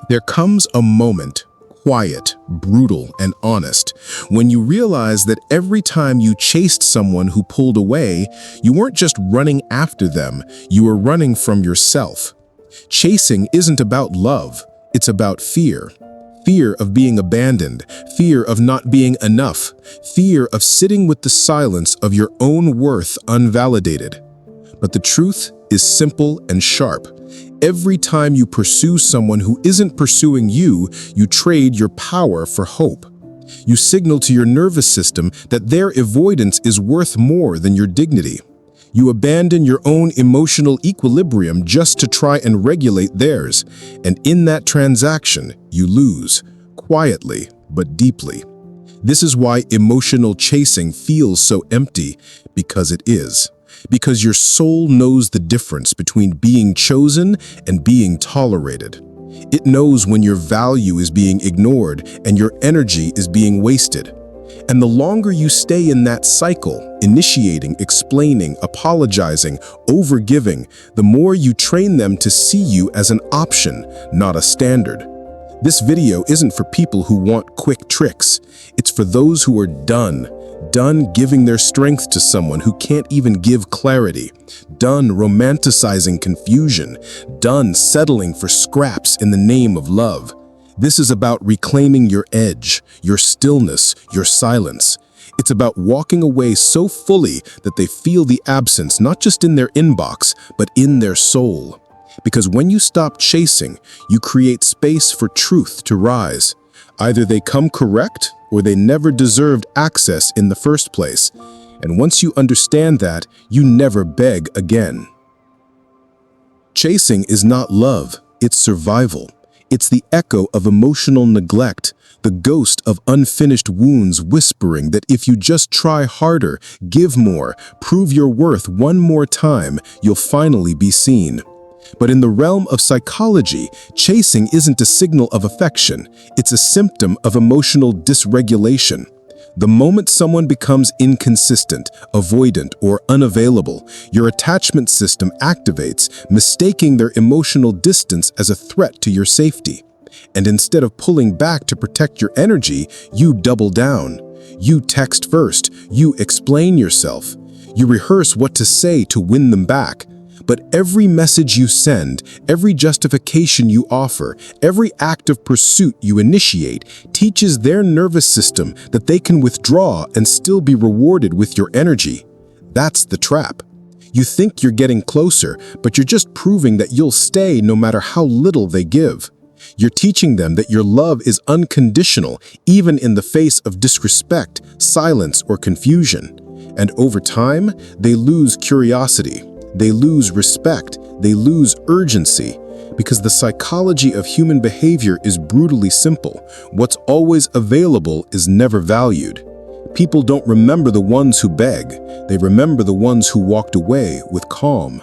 There comes a moment, quiet, brutal, and honest, when you realize that every time you chased someone who pulled away, you weren't just running after them, you were running from yourself. Chasing isn't about love, it's about fear. Fear of being abandoned, fear of not being enough, fear of sitting with the silence of your own worth unvalidated. But the truth is simple and sharp. Every time you pursue someone who isn't pursuing you, you trade your power for hope. You signal to your nervous system that their avoidance is worth more than your dignity. You abandon your own emotional equilibrium just to try and regulate theirs, and in that transaction, you lose, quietly but deeply. This is why emotional chasing feels so empty, because it is. Because your soul knows the difference between being chosen and being tolerated. It knows when your value is being ignored and your energy is being wasted. And the longer you stay in that cycle, initiating, explaining, apologizing, overgiving, the more you train them to see you as an option, not a standard. This video isn't for people who want quick tricks. It's for those who are done giving their strength to someone who can't even give clarity, done romanticizing confusion, done settling for scraps in the name of love. This is about reclaiming your edge, your stillness, your silence. It's about walking away so fully that they feel the absence not just in their inbox, but in their soul. Because when you stop chasing, you create space for truth to rise. Either they come correct or they never deserved access in the first place. And once you understand that, you never beg again. Chasing is not love, it's survival. It's the echo of emotional neglect, the ghost of unfinished wounds whispering that if you just try harder, give more, prove your worth one more time, you'll finally be seen. But in the realm of psychology, chasing isn't a signal of affection, it's a symptom of emotional dysregulation. The moment someone becomes inconsistent, avoidant, or unavailable, your attachment system activates, mistaking their emotional distance as a threat to your safety. And instead of pulling back to protect your energy, you double down. You text first, you explain yourself, you rehearse what to say to win them back. But every message you send, every justification you offer, every act of pursuit you initiate teaches their nervous system that they can withdraw and still be rewarded with your energy. That's the trap. You think you're getting closer, but you're just proving that you'll stay no matter how little they give. You're teaching them that your love is unconditional, even in the face of disrespect, silence, or confusion. And over time, they lose curiosity. They lose respect, they lose urgency, because the psychology of human behavior is brutally simple. What's always available is never valued. People don't remember the ones who beg, they remember the ones who walked away with calm.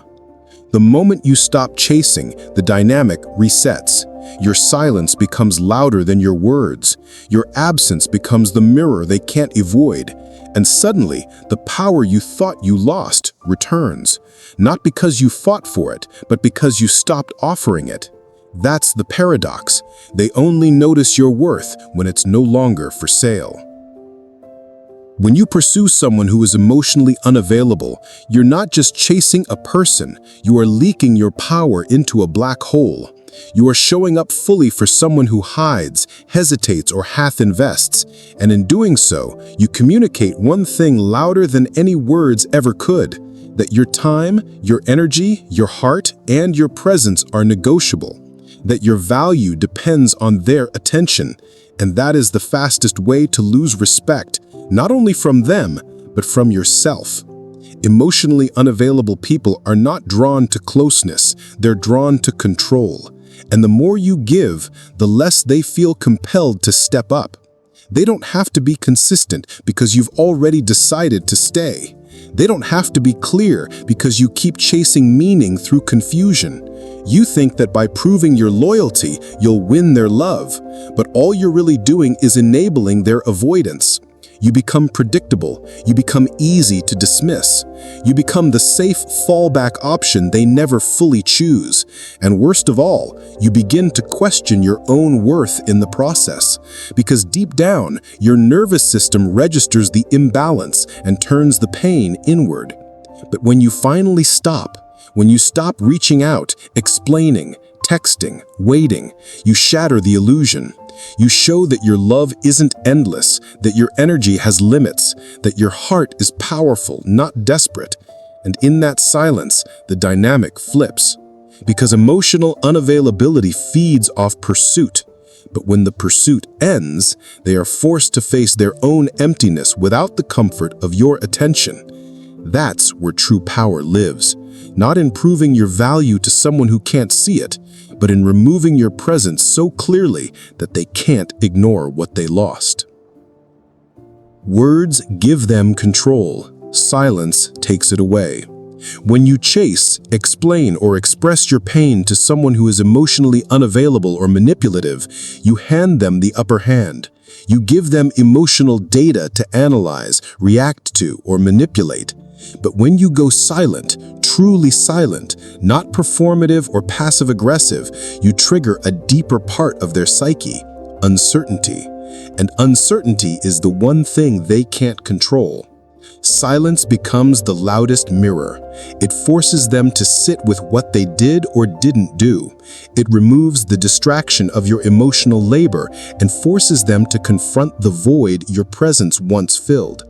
The moment you stop chasing, the dynamic resets. Your silence becomes louder than your words. Your absence becomes the mirror they can't avoid. And suddenly, the power you thought you lost returns. Not because you fought for it, but because you stopped offering it. That's the paradox. They only notice your worth when it's no longer for sale. When you pursue someone who is emotionally unavailable, you're not just chasing a person, you are leaking your power into a black hole. You are showing up fully for someone who hides, hesitates, or half invests, and in doing so, you communicate one thing louder than any words ever could, that your time, your energy, your heart, and your presence are negotiable, that your value depends on their attention, and that is the fastest way to lose respect, not only from them, but from yourself. Emotionally unavailable people are not drawn to closeness, they're drawn to control. And the more you give, the less they feel compelled to step up. They don't have to be consistent because you've already decided to stay. They don't have to be clear because you keep chasing meaning through confusion. You think that by proving your loyalty, you'll win their love, but all you're really doing is enabling their avoidance. You become predictable. You become easy to dismiss. You become the safe fallback option they never fully choose. And worst of all, you begin to question your own worth in the process. Because deep down, your nervous system registers the imbalance and turns the pain inward. But when you finally stop, when you stop reaching out, explaining, texting, waiting, you shatter the illusion. You show that your love isn't endless, that your energy has limits, that your heart is powerful, not desperate. And in that silence, the dynamic flips. Because emotional unavailability feeds off pursuit. But when the pursuit ends, they are forced to face their own emptiness without the comfort of your attention. That's where true power lives. Not in proving your value to someone who can't see it, but in removing your presence so clearly that they can't ignore what they lost. Words give them control. Silence takes it away. When you chase, explain, or express your pain to someone who is emotionally unavailable or manipulative, you hand them the upper hand. You give them emotional data to analyze, react to, or manipulate. But when you go silent, truly silent, not performative or passive-aggressive, you trigger a deeper part of their psyche, uncertainty. And uncertainty is the one thing they can't control. Silence becomes the loudest mirror. It forces them to sit with what they did or didn't do. It removes the distraction of your emotional labor and forces them to confront the void your presence once filled.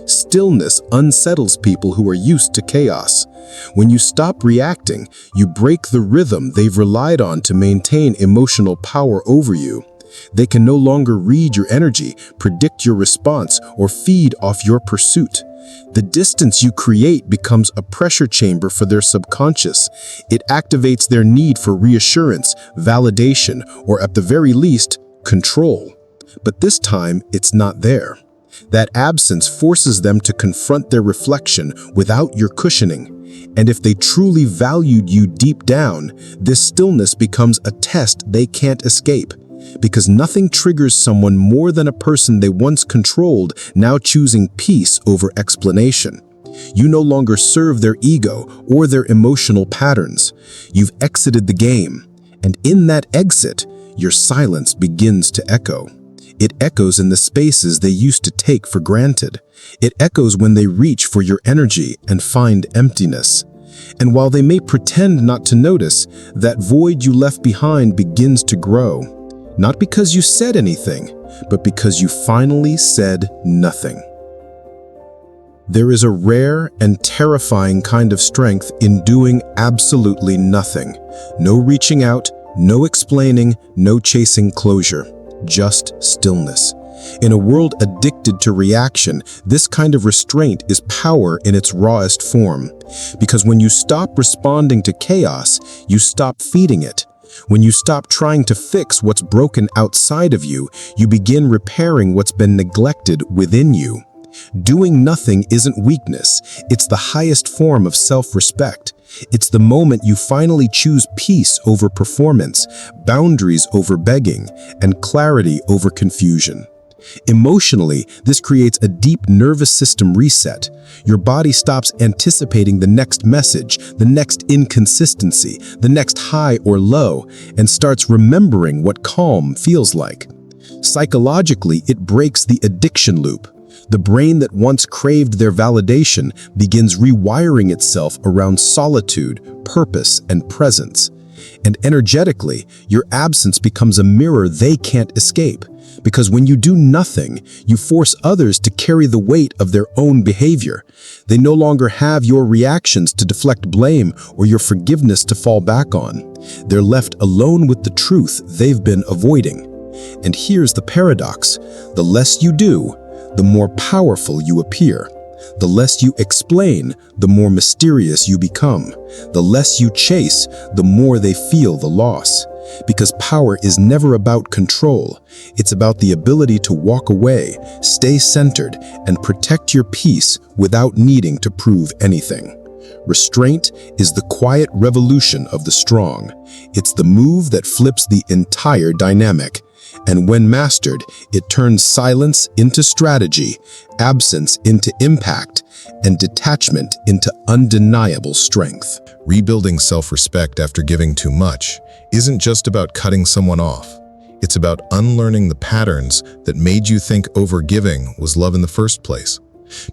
Stillness unsettles people who are used to chaos. When you stop reacting, you break the rhythm they've relied on to maintain emotional power over you. They can no longer read your energy, predict your response, or feed off your pursuit. The distance you create becomes a pressure chamber for their subconscious. It activates their need for reassurance, validation, or at the very least, control. But this time, it's not there. That absence forces them to confront their reflection without your cushioning. And if they truly valued you deep down, this stillness becomes a test they can't escape. Because nothing triggers someone more than a person they once controlled now choosing peace over explanation. You no longer serve their ego or their emotional patterns. You've exited the game. And in that exit, your silence begins to echo. It echoes in the spaces they used to take for granted. It echoes when they reach for your energy and find emptiness. And while they may pretend not to notice, that void you left behind begins to grow. Not because you said anything, but because you finally said nothing. There is a rare and terrifying kind of strength in doing absolutely nothing. No reaching out, no explaining, no chasing closure. Just stillness. In a world addicted to reaction, this kind of restraint is power in its rawest form. Because when you stop responding to chaos, you stop feeding it. When you stop trying to fix what's broken outside of you, you begin repairing what's been neglected within you. Doing nothing isn't weakness. It's the highest form of self-respect. It's the moment you finally choose peace over performance, boundaries over begging, and clarity over confusion. Emotionally, this creates a deep nervous system reset. Your body stops anticipating the next message, the next inconsistency, the next high or low, and starts remembering what calm feels like. Psychologically, it breaks the addiction loop. The brain that once craved their validation begins rewiring itself around solitude, purpose, and presence. And energetically, your absence becomes a mirror they can't escape. Because when you do nothing, you force others to carry the weight of their own behavior. They no longer have your reactions to deflect blame or your forgiveness to fall back on. They're left alone with the truth they've been avoiding. And here's the paradox. The less you do, the more powerful you appear. The less you explain, the more mysterious you become. The less you chase, the more they feel the loss. Because power is never about control. It's about the ability to walk away, stay centered, and protect your peace without needing to prove anything. Restraint is the quiet revolution of the strong. It's the move that flips the entire dynamic. And when mastered, it turns silence into strategy, absence into impact, and detachment into undeniable strength. Rebuilding self-respect after giving too much isn't just about cutting someone off. It's about unlearning the patterns that made you think overgiving was love in the first place.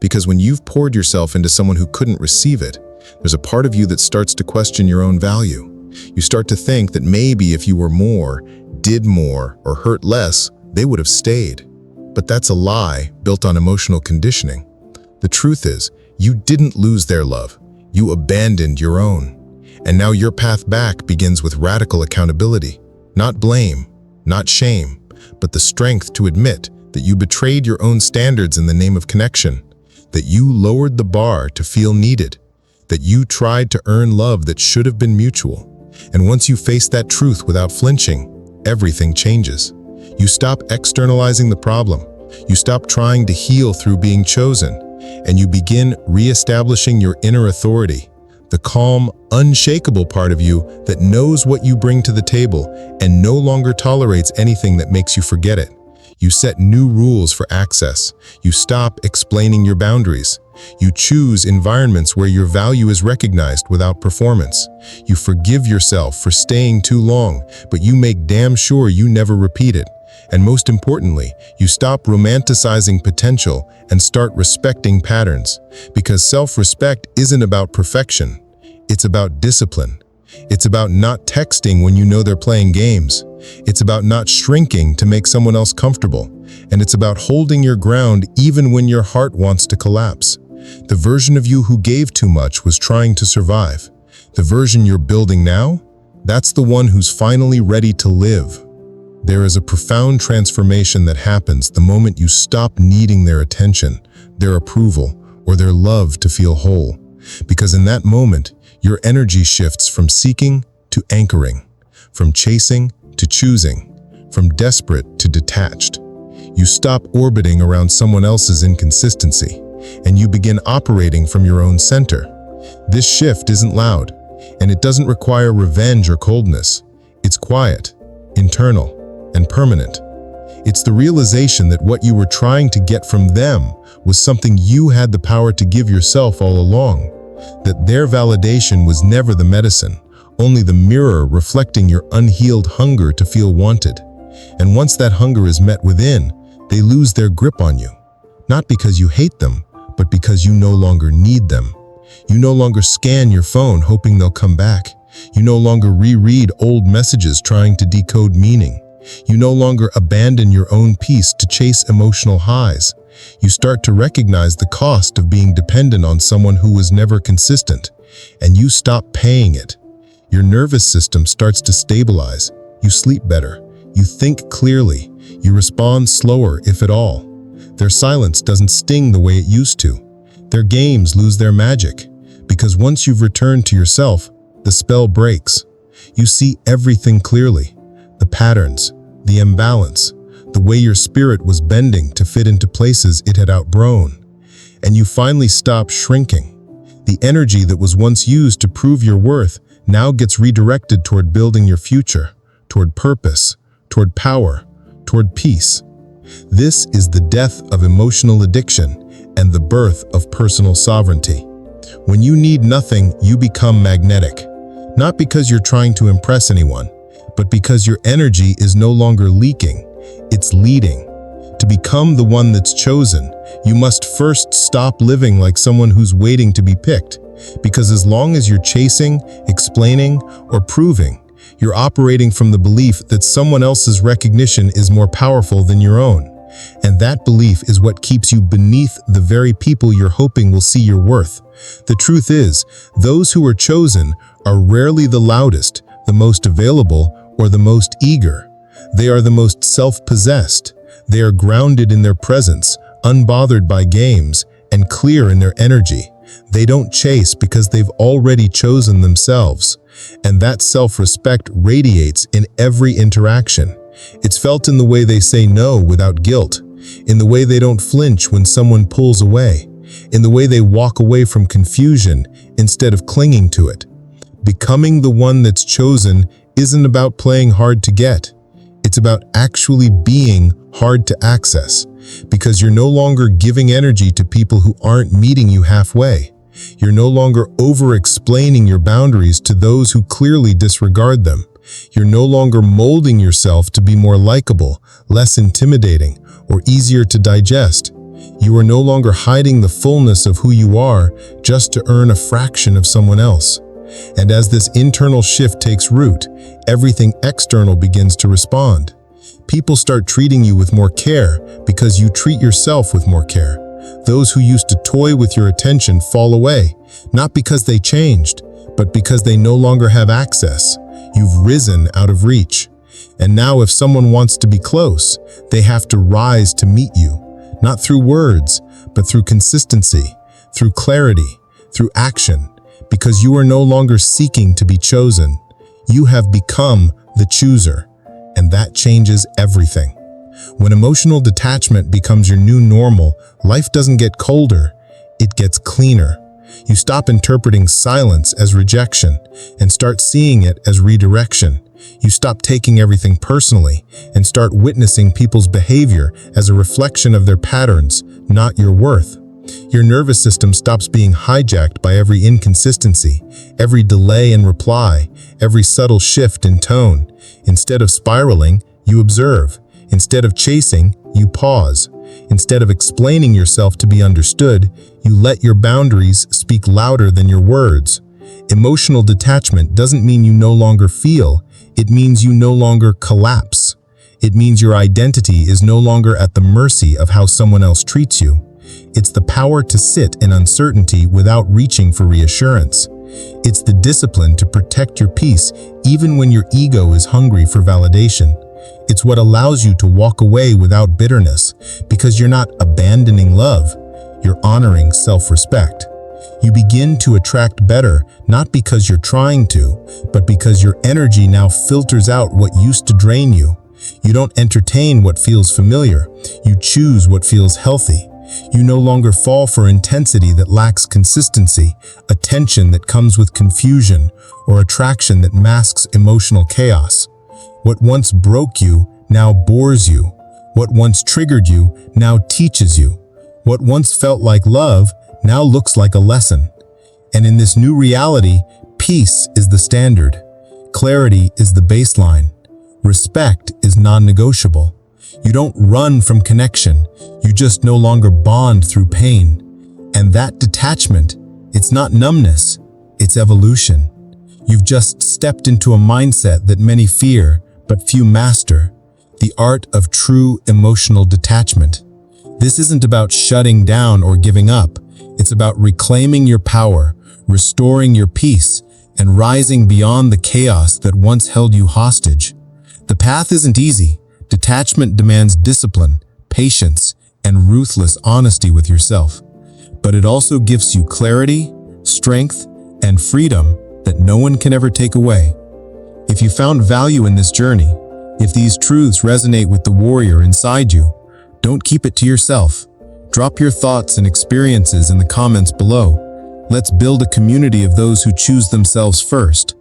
Because when you've poured yourself into someone who couldn't receive it, there's a part of you that starts to question your own value. You start to think that maybe if you were more, did more, or hurt less, they would have stayed. But that's a lie built on emotional conditioning. The truth is, you didn't lose their love. You abandoned your own. And now your path back begins with radical accountability. Not blame, not shame, but the strength to admit that you betrayed your own standards in the name of connection, that you lowered the bar to feel needed, that you tried to earn love that should have been mutual. And once you face that truth without flinching, everything changes. You stop externalizing the problem. You stop trying to heal through being chosen, and you begin re-establishing your inner authority, the calm, unshakable part of you that knows what you bring to the table and no longer tolerates anything that makes you forget it. You set new rules for access. You stop explaining your boundaries. You choose environments where your value is recognized without performance. You forgive yourself for staying too long, but you make damn sure you never repeat it. And most importantly, you stop romanticizing potential and start respecting patterns. Because self-respect isn't about perfection. It's about discipline. It's about not texting when you know they're playing games. It's about not shrinking to make someone else comfortable. And it's about holding your ground even when your heart wants to collapse. The version of you who gave too much was trying to survive. The version you're building now, that's the one who's finally ready to live. There is a profound transformation that happens the moment you stop needing their attention, their approval, or their love to feel whole. Because in that moment, your energy shifts from seeking to anchoring, from chasing to choosing, from desperate to detached. You stop orbiting around someone else's inconsistency, and you begin operating from your own center. This shift isn't loud, and it doesn't require revenge or coldness. It's quiet, internal, and permanent. It's the realization that what you were trying to get from them was something you had the power to give yourself all along. That their validation was never the medicine, only the mirror reflecting your unhealed hunger to feel wanted. And once that hunger is met within, they lose their grip on you. Not because you hate them, but because you no longer need them. You no longer scan your phone hoping they'll come back. You no longer reread old messages trying to decode meaning. You no longer abandon your own peace to chase emotional highs. You start to recognize the cost of being dependent on someone who was never consistent, and you stop paying it. Your nervous system starts to stabilize. You sleep better. You think clearly. You respond slower, if at all. Their silence doesn't sting the way it used to. Their games lose their magic, because once you've returned to yourself, the spell breaks. You see everything clearly. The patterns, the imbalance, the way your spirit was bending to fit into places it had outgrown. And you finally stop shrinking. The energy that was once used to prove your worth now gets redirected toward building your future, toward purpose, toward power, toward peace. This is the death of emotional addiction and the birth of personal sovereignty. When you need nothing, you become magnetic. Not because you're trying to impress anyone, but because your energy is no longer leaking, it's leading. To become the one that's chosen, you must first stop living like someone who's waiting to be picked. Because as long as you're chasing, explaining, or proving, you're operating from the belief that someone else's recognition is more powerful than your own. And that belief is what keeps you beneath the very people you're hoping will see your worth. The truth is, those who are chosen are rarely the loudest, the most available, or the most eager. They are the most self-possessed. They are grounded in their presence, unbothered by games, and clear in their energy. They don't chase because they've already chosen themselves. And that self-respect radiates in every interaction. It's felt in the way they say no without guilt, in the way they don't flinch when someone pulls away, in the way they walk away from confusion instead of clinging to it. Becoming the one that's chosen isn't about playing hard to get. It's about actually being hard to access, because you're no longer giving energy to people who aren't meeting you halfway. You're no longer over-explaining your boundaries to those who clearly disregard them. You're no longer molding yourself to be more likable, less intimidating, or easier to digest. You are no longer hiding the fullness of who you are just to earn a fraction of someone else. And as this internal shift takes root, everything external begins to respond. People start treating you with more care because you treat yourself with more care. Those who used to toy with your attention fall away, not because they changed, but because they no longer have access. You've risen out of reach. And now if someone wants to be close, they have to rise to meet you, not through words, but through consistency, through clarity, through action, because you are no longer seeking to be chosen. You have become the chooser, and that changes everything. When emotional detachment becomes your new normal, life doesn't get colder, it gets cleaner. You stop interpreting silence as rejection and start seeing it as redirection. You stop taking everything personally and start witnessing people's behavior as a reflection of their patterns, not your worth. Your nervous system stops being hijacked by every inconsistency, every delay in reply, every subtle shift in tone. Instead of spiraling, you observe. Instead of chasing, you pause. Instead of explaining yourself to be understood, you let your boundaries speak louder than your words. Emotional detachment doesn't mean you no longer feel, it means you no longer collapse. It means your identity is no longer at the mercy of how someone else treats you. It's the power to sit in uncertainty without reaching for reassurance. It's the discipline to protect your peace even when your ego is hungry for validation. It's what allows you to walk away without bitterness, because you're not abandoning love, you're honoring self-respect. You begin to attract better, not because you're trying to, but because your energy now filters out what used to drain you. You don't entertain what feels familiar, you choose what feels healthy. You no longer fall for intensity that lacks consistency, attention that comes with confusion, or attraction that masks emotional chaos. What once broke you now bores you. What once triggered you now teaches you. What once felt like love now looks like a lesson. And in this new reality, peace is the standard. Clarity is the baseline. Respect is non-negotiable. You don't run from connection, you just no longer bond through pain. And that detachment, it's not numbness, it's evolution. You've just stepped into a mindset that many fear, but few master, the art of true emotional detachment. This isn't about shutting down or giving up, it's about reclaiming your power, restoring your peace, and rising beyond the chaos that once held you hostage. The path isn't easy. Detachment demands discipline, patience, and ruthless honesty with yourself. But it also gives you clarity, strength, and freedom that no one can ever take away. If you found value in this journey, if these truths resonate with the warrior inside you, don't keep it to yourself. Drop your thoughts and experiences in the comments below. Let's build a community of those who choose themselves first.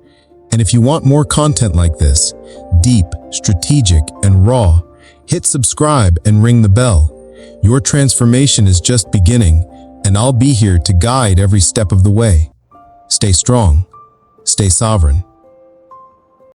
And if you want more content like this, deep, strategic, and raw, hit subscribe and ring the bell. Your transformation is just beginning, and I'll be here to guide every step of the way. Stay strong, stay sovereign.